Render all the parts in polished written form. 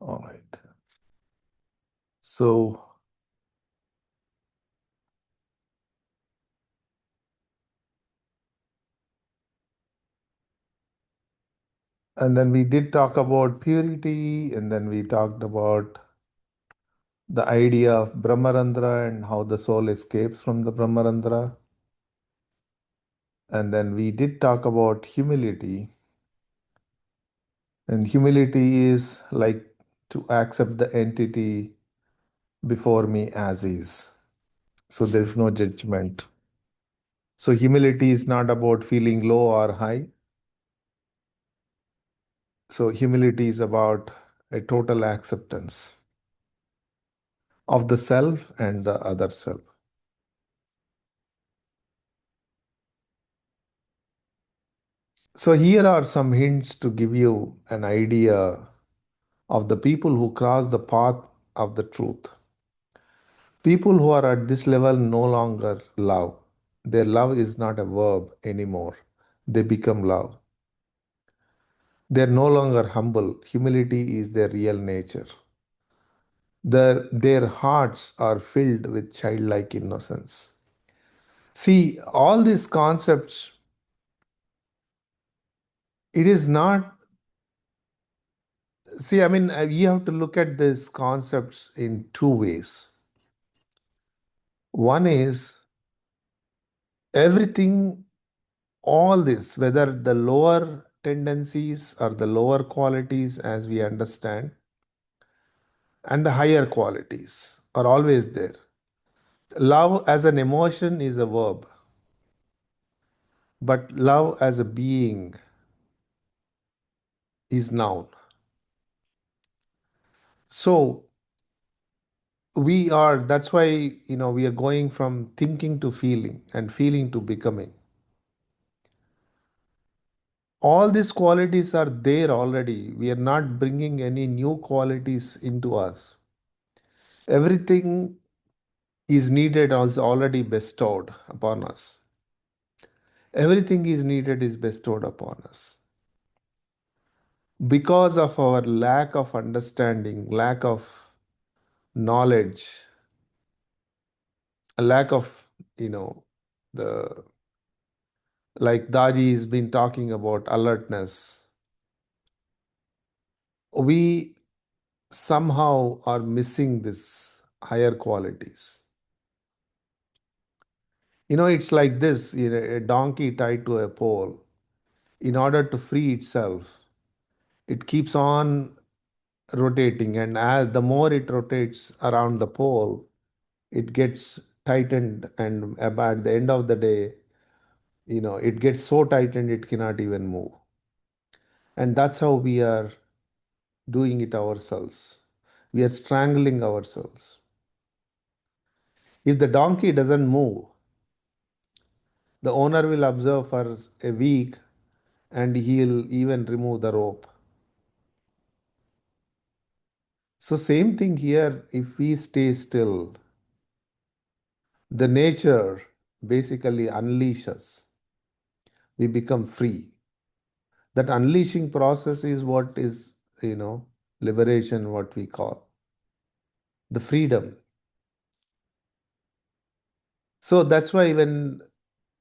All right. So, and then we did talk about purity, and then we talked about the idea of Brahmarandra and how the soul escapes from the Brahmarandra. And then we did talk about humility. And humility is like to accept the entity before me as is. So there's no judgment. So humility is not about feeling low or high. So humility is about a total acceptance of the self and the other self. So here are some hints to give you an idea of the people who cross the path of the truth. People who are at this level no longer love. Their love is not a verb anymore. They become love. They're no longer humble. Humility is their real nature. Their hearts are filled with childlike innocence. See, all these concepts, it is not, see, I mean, you have to look at these concepts in two ways. One is everything, all this, whether the lower tendencies or the lower qualities as we understand, and the higher qualities are always there. Love as an emotion is a verb, but love as a being is noun. So that's why, we are going from thinking to feeling and feeling to becoming. All these qualities are there already. We are not bringing any new qualities into us. Everything is needed is already bestowed upon us. Everything is needed is bestowed upon us. Because of our lack of understanding, lack of knowledge, a lack of, the like Daji has been talking about alertness, we somehow are missing this higher qualities. It's like this, a donkey tied to a pole. In order to free itself, it keeps on rotating, and as the more it rotates around the pole, it gets tightened, and at the end of the day, it gets so tightened it cannot even move. And that's how we are doing it ourselves. We are strangling ourselves. If the donkey doesn't move, the owner will observe for a week and he'll even remove the rope. So, same thing here, if we stay still, the nature basically unleashes. We become free. That unleashing process is what is, liberation, what we call the freedom. So that's why when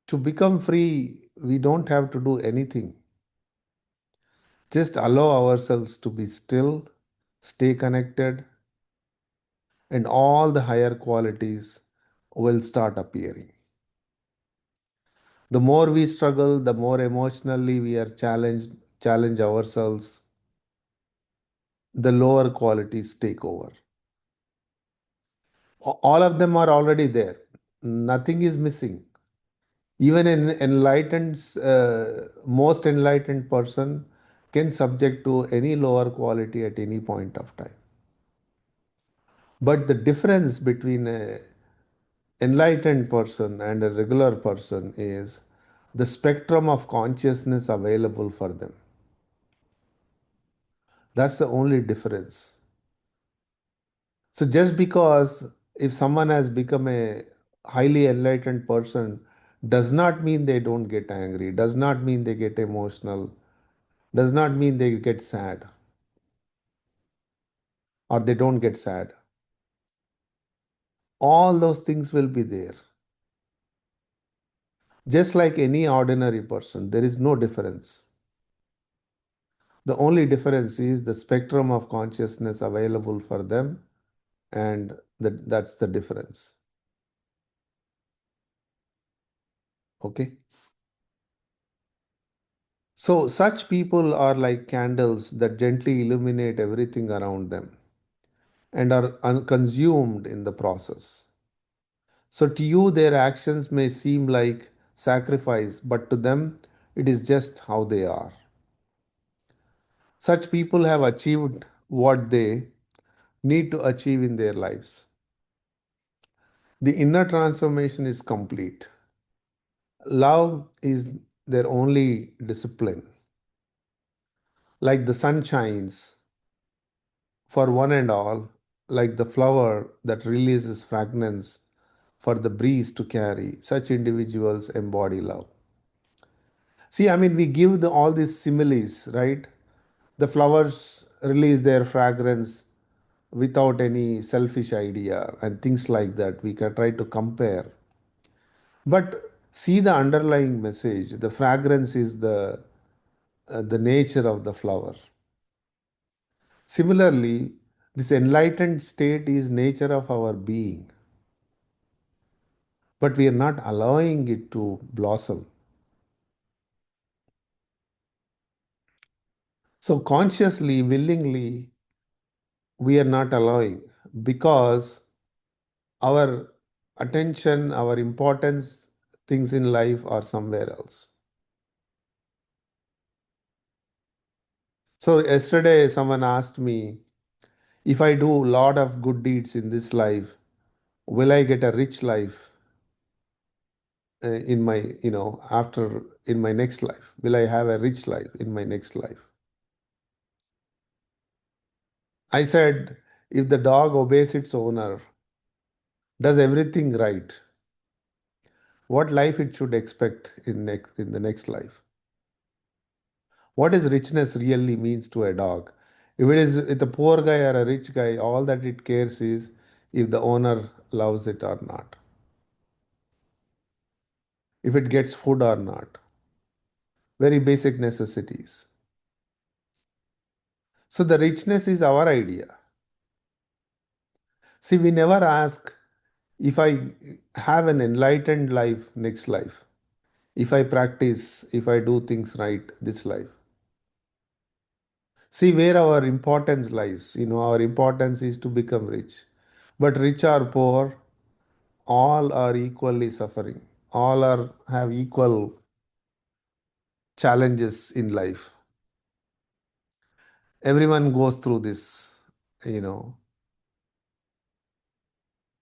to become free, we don't have to do anything. Just allow ourselves to be still, stay connected, and all the higher qualities will start appearing. The more we struggle, the more emotionally we are challenge ourselves, the lower qualities take over. All of them are already there. Nothing is missing. Even an most enlightened person can subject to any lower quality at any point of time. But the difference between an enlightened person and a regular person is the spectrum of consciousness available for them. That's the only difference. So just because if someone has become a highly enlightened person does not mean they don't get angry, does not mean they get emotional, does not mean they get sad. or they don't get sad. All those things will be there. Just like any ordinary person, there is no difference. The only difference is the spectrum of consciousness available for them, and that's the difference. Okay? So, such people are like candles that gently illuminate everything around them and are consumed in the process. So, to you, their actions may seem like sacrifice, but to them, it is just how they are. Such people have achieved what they need to achieve in their lives. The inner transformation is complete. Love is their only discipline. Like the sun shines for one and all, like the flower that releases fragrance for the breeze to carry, such individuals embody love. See, I mean, we give all these similes, right? The flowers release their fragrance without any selfish idea and things like that. We can try to compare. But see the underlying message. The fragrance is the nature of the flower. Similarly, this enlightened state is nature of our being, but we are not allowing it to blossom. So consciously, willingly, we are not allowing because our attention, our importance, things in life are somewhere else. So yesterday, someone asked me, if I do a lot of good deeds in this life, will I get a rich life in my, after in my next life? Will I have a rich life in my next life? I said, if the dog obeys its owner, does everything right, what life it should expect in the next life? What is richness really means to a dog? If it is with a poor guy or a rich guy, all that it cares is if the owner loves it or not, if it gets food or not. Very basic necessities. So the richness is our idea. See, we never ask if I have an enlightened life next life, if I practice, if I do things right this life. See where our importance lies. Our importance is to become rich. But rich or poor, all are equally suffering. All have equal challenges in life. Everyone goes through this, you know,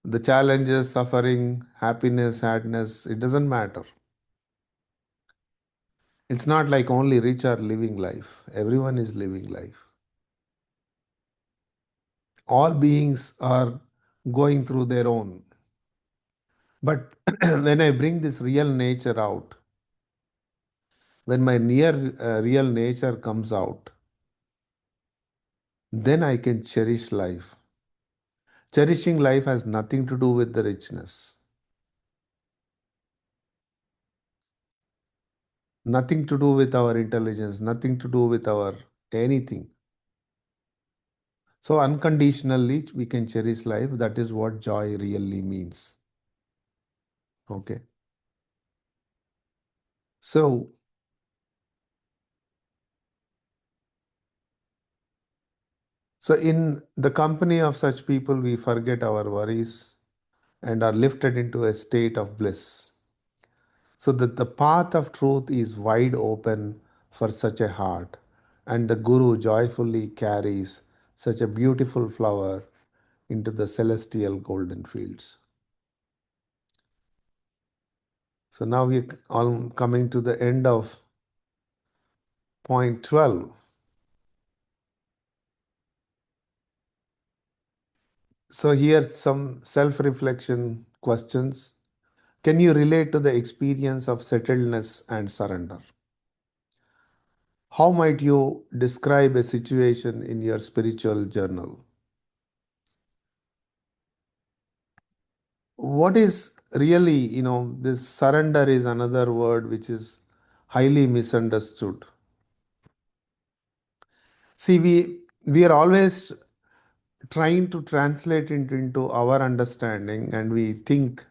the challenges, suffering, happiness, sadness, it doesn't matter. It's not like only rich are living life. Everyone is living life. All beings are going through their own. But when I bring this real nature out, when my real nature comes out, then I can cherish life. Cherishing life has nothing to do with the richness, nothing to do with our intelligence, nothing to do with our anything. So, unconditionally, we can cherish life. That is what joy really means. Okay. So, in the company of such people, we forget our worries and are lifted into a state of bliss. So that the path of truth is wide open for such a heart, and the Guru joyfully carries such a beautiful flower into the celestial golden fields. So now we're all coming to the end of point 12. So here some self-reflection questions. Can you relate to the experience of settledness and surrender? How might you describe a situation in your spiritual journal? What is really, this surrender is another word which is highly misunderstood. See, we are always trying to translate it into our understanding, and we think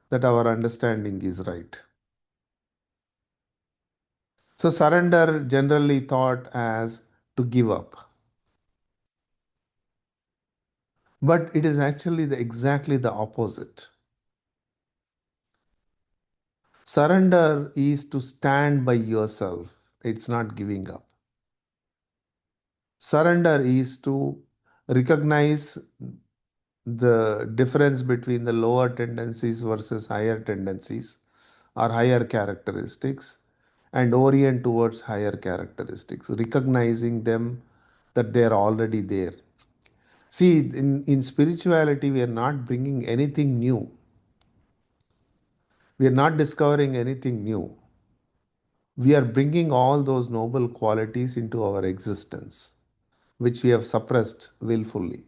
that our understanding is right. So surrender generally thought as to give up, but it is actually exactly the opposite. Surrender is to stand by yourself. It's not giving up. Surrender is to recognize the difference between the lower tendencies versus higher tendencies or higher characteristics, and orient towards higher characteristics, recognizing them that they are already there. See, in spirituality, we are not bringing anything new. We are not discovering anything new. We are bringing all those noble qualities into our existence, which we have suppressed willfully.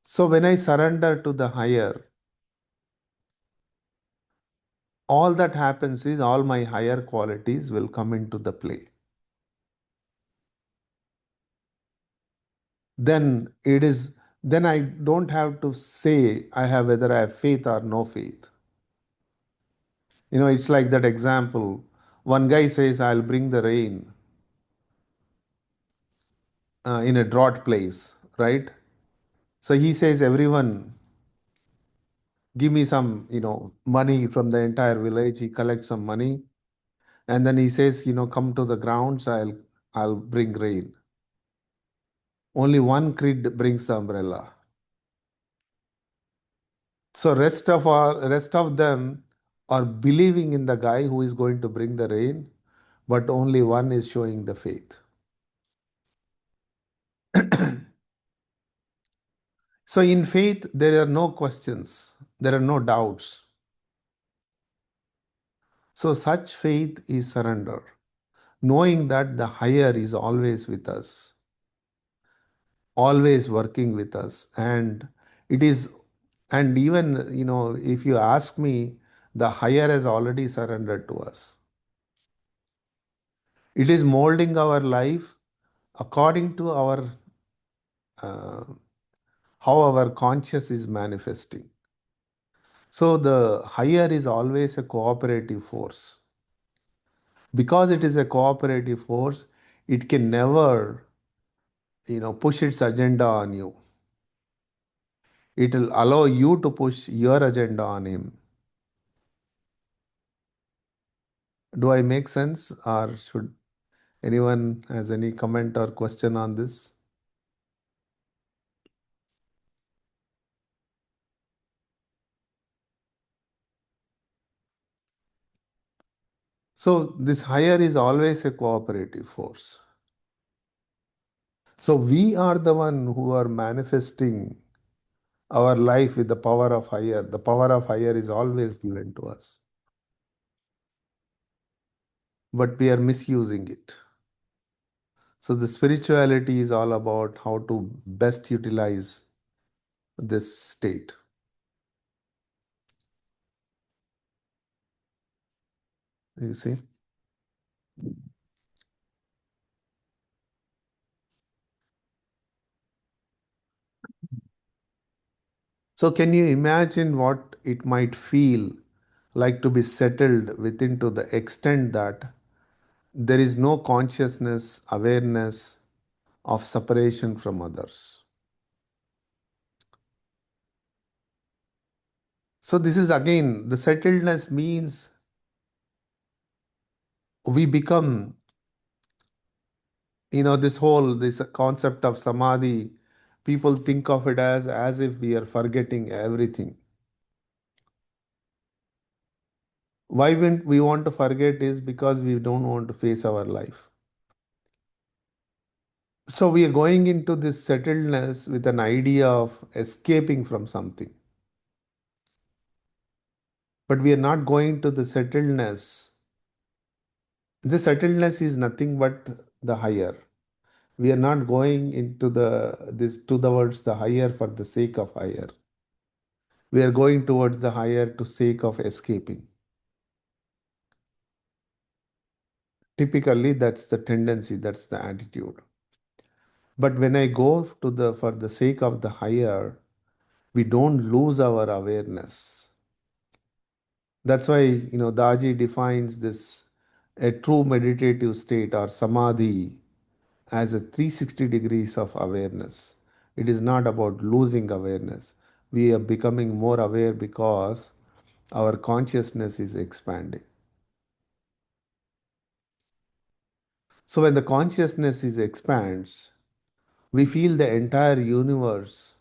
So when I surrender to the higher, all that happens is all my higher qualities will come into the play. Then it is, then I don't have to say I have whether I have faith or no faith. It's like that example. One guy says, I'll bring the rain in a drought place, right? So he says, everyone, give me some, money from the entire village. He collects some money, and then he says, come to the grounds, I'll bring rain. Only one kid brings the umbrella. So rest of them are believing in the guy who is going to bring the rain, but only one is showing the faith. So in faith, there are no questions, there are no doubts. So such faith is surrender, knowing that the higher is always with us, always working with us. And it is, and even, if you ask me, the higher has already surrendered to us. It is molding our life according to uh, how our conscious is manifesting. So the higher is always a cooperative force. Because it is a cooperative force, it can never, push its agenda on you. It will allow you to push your agenda on him. Do I make sense, or should anyone has any comment or question on this? So this higher is always a cooperative force. So we are the one who are manifesting our life with the power of higher. The power of higher is always given to us, but we are misusing it. So the spirituality is all about how to best utilize this state. You see? So can you imagine what it might feel like to be settled within to the extent that there is no consciousness, awareness of separation from others? So this is again, the settledness means we become, this concept of samadhi, people think of it as if we are forgetting everything. Why we want to forget is because we don't want to face our life. So we are going into this settledness with an idea of escaping from something. But we are not going to the settledness. The settledness is nothing but the higher. We are not going into the this towards the higher for the sake of higher. We are going towards the higher to sake of escaping. Typically, that's the tendency, that's the attitude. But when I go to the for the sake of the higher, we don't lose our awareness. That's why, Daji defines this a true meditative state or samadhi as a 360 degrees of awareness. It is not about losing awareness. We are becoming more aware because our consciousness is expanding. So when the consciousness is expands, we feel the entire universe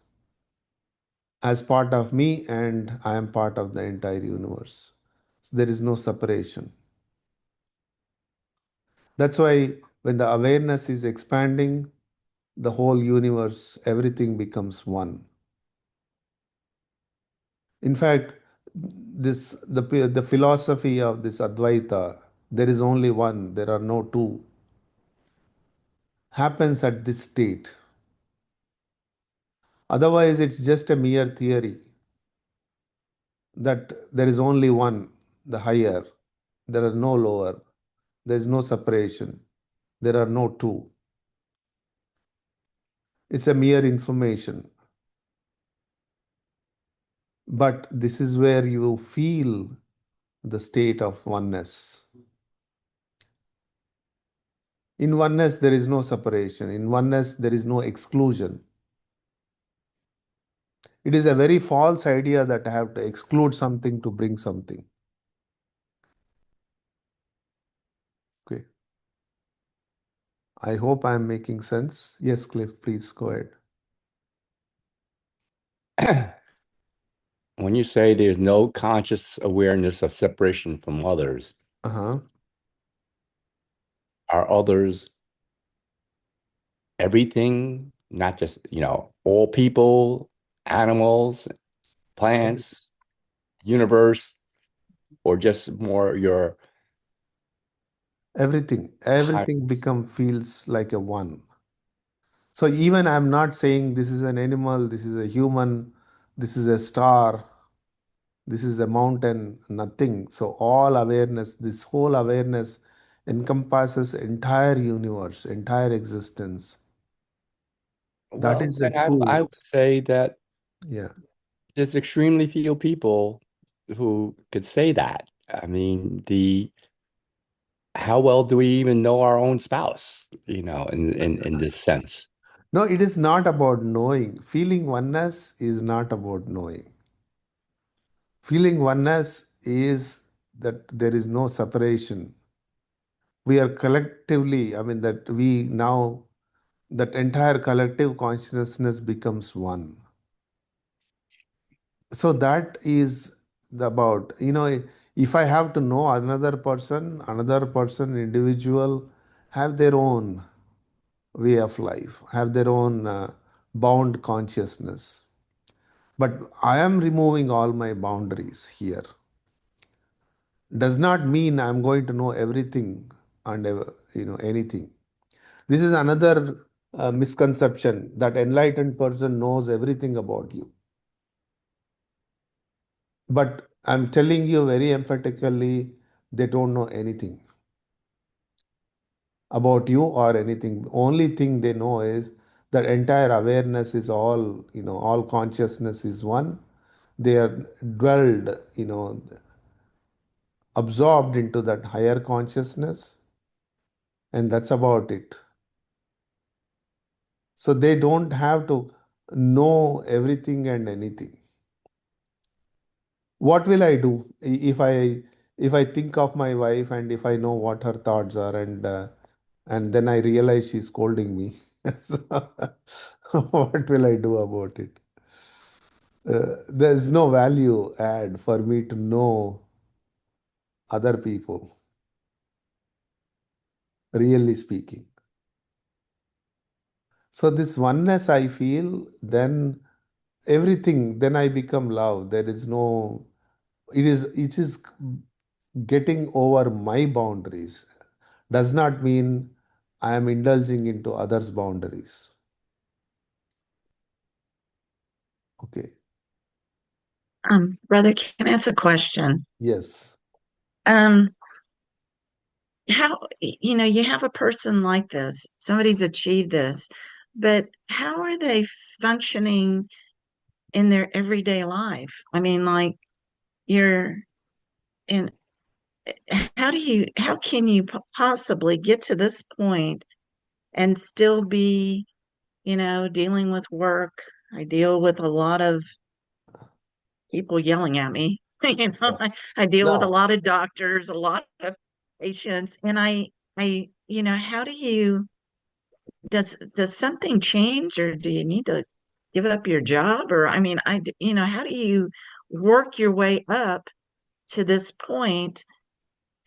as part of me and I am part of the entire universe. So there is no separation. That's why when the awareness is expanding, the whole universe, everything becomes one. In fact, the philosophy of this Advaita, there is only one, there are no two, happens at this state. Otherwise, it's just a mere theory that there is only one, the higher. There are no lower. There is no separation. There are no two. It's a mere information. But this is where you feel the state of oneness. In oneness, there is no separation. In oneness, there is no exclusion. It is a very false idea that I have to exclude something to bring something. Okay. I hope I am making sense. Yes, Cliff, please go When you say there's no conscious awareness of separation from others, ahead. are others everything, not just, all people, animals, plants, universe, or just more your Everything, high. everything become feels like a one. So even I'm not saying this is an animal, this is a human, this is a star, this is a mountain, nothing. So all awareness, this whole awareness encompasses entire universe, entire existence. That Well, is a then I true, would say that yeah. there's extremely few people who could say that. I mean, the how well do we even know our own spouse, in this sense? No, it is not about knowing. Feeling oneness is not about knowing. Feeling oneness is that there is no separation. We are collectively, I mean, that we now, that entire collective consciousness becomes one. So that is about, if I have to know another person, individual, have their own way of life, have their own bound consciousness. But I am removing all my boundaries here. Does not mean I'm going to know everything and anything. This is another misconception that enlightened person knows everything about you. But I'm telling you very emphatically, they don't know anything about you or anything. Only thing they know is that entire awareness is all, all consciousness is one. They are dwelled, absorbed into that higher consciousness, and that's about it. So they don't have to know everything and anything. What will I do if I think of my wife and if I know what her thoughts are and then I realize she's scolding me? So, what will I do about it? There's no value add for me to know other people, really speaking. So this oneness I feel, then everything, then I become love. There is no, it is getting over my boundaries. Does not mean I am indulging into others' boundaries. Okay. Brother, can I ask a question? Yes. Um, you have a person like this, somebody's achieved this, but how are they functioning in their everyday life? I mean, like you're in, how can you possibly get to this point and still be, dealing with work? I deal with a lot of people yelling at me. Yeah. I deal with a No. lot of doctors, a lot of patients, and how does something change, or do you need to give up your job? Or I mean, how do you work your way up to this point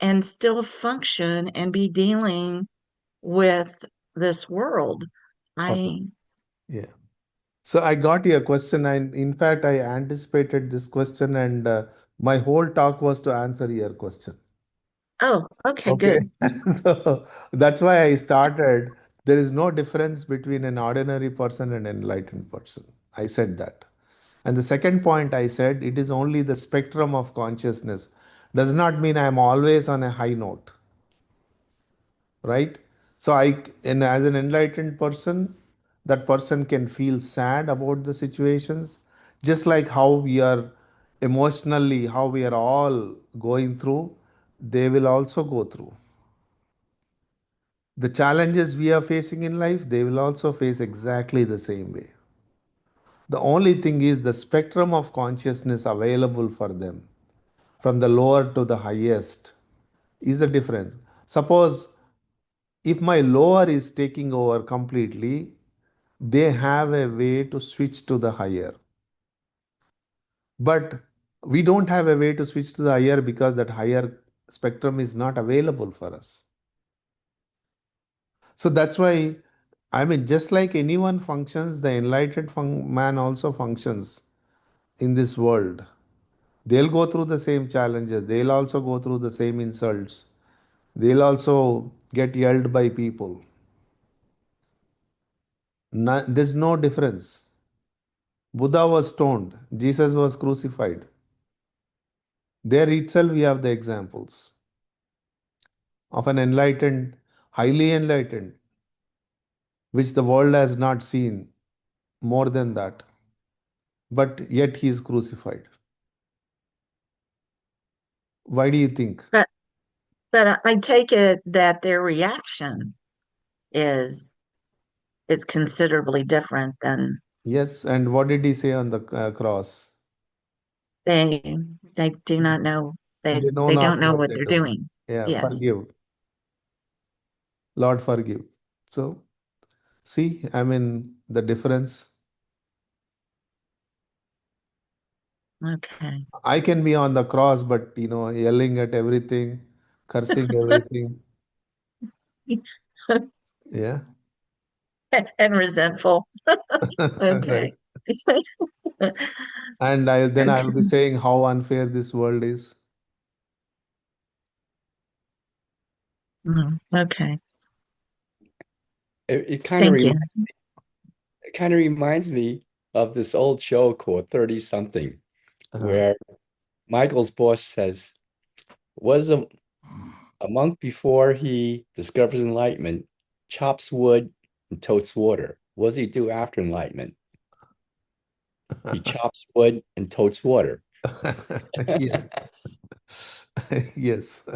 and still function and be dealing with this world? Okay. I Yeah. So I got your question, and in fact, I anticipated this question, and my whole talk was to answer your question. Oh, okay, Okay. good. So that's why I started. There is no difference between an ordinary person and an enlightened person. I said that. And the second point I said, it is only the spectrum of consciousness. Does not mean I am always on a high note, right? So and as an enlightened person, that person can feel sad about the situations, just like how we are emotionally, how we are all going through, they will also go through. The challenges we are facing in life, they will also face exactly the same way. The only thing is the spectrum of consciousness available for them, from the lower to the highest, is the difference. Suppose if my lower is taking over completely, they have a way to switch to the higher. But we don't have a way to switch to the higher because that higher spectrum is not available for us. So that's why, I mean, just like anyone functions, the enlightened man also functions in this world. They'll go through the same challenges, they'll also go through the same insults, they'll also get yelled by people. There's no difference. Buddha was stoned, Jesus was crucified. There itself, we have the examples of an enlightened, highly enlightened, which the world has not seen more than that, but yet he is crucified. Why do you think? But I take it that their reaction is is considerably different than Yes, and what did he say on the cross? they they do not know, They know they don't not know what what they they're do. doing. Yeah, Yes. forgive. Lord, forgive. So, see, I mean, the difference. Okay. I can be on the cross, but, yelling at everything, cursing everything. Yeah. And resentful. Right. Okay. And I'll be Okay. saying how unfair this world is. Okay. It kind of Thank you. it kind of reminds me of this old show called 30 something, Uh-huh. where Michael's boss says, was a monk before he discovers enlightenment, chops wood and totes water. What does he do after enlightenment? He chops wood and totes water. Yes. Yes.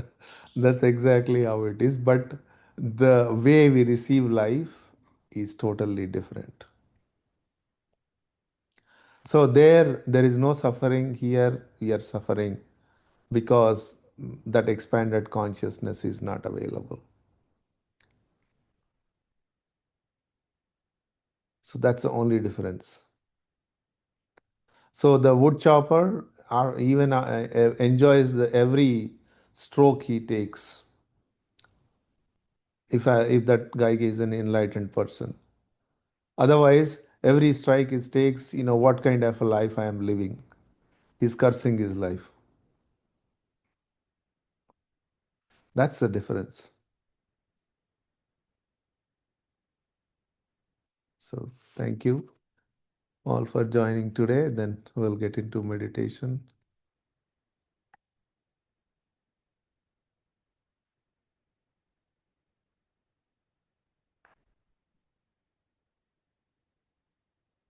That's exactly how it is. But the way we receive life is totally different. So there is no suffering. Here we are suffering because that expanded consciousness is not available. So that's the only difference. So the wood chopper even enjoys every stroke he takes. If that guy is an enlightened person, otherwise every strike he takes, what kind of a life I am living. He's cursing his life. That's the difference. So thank you all for joining today. Then we'll get into meditation.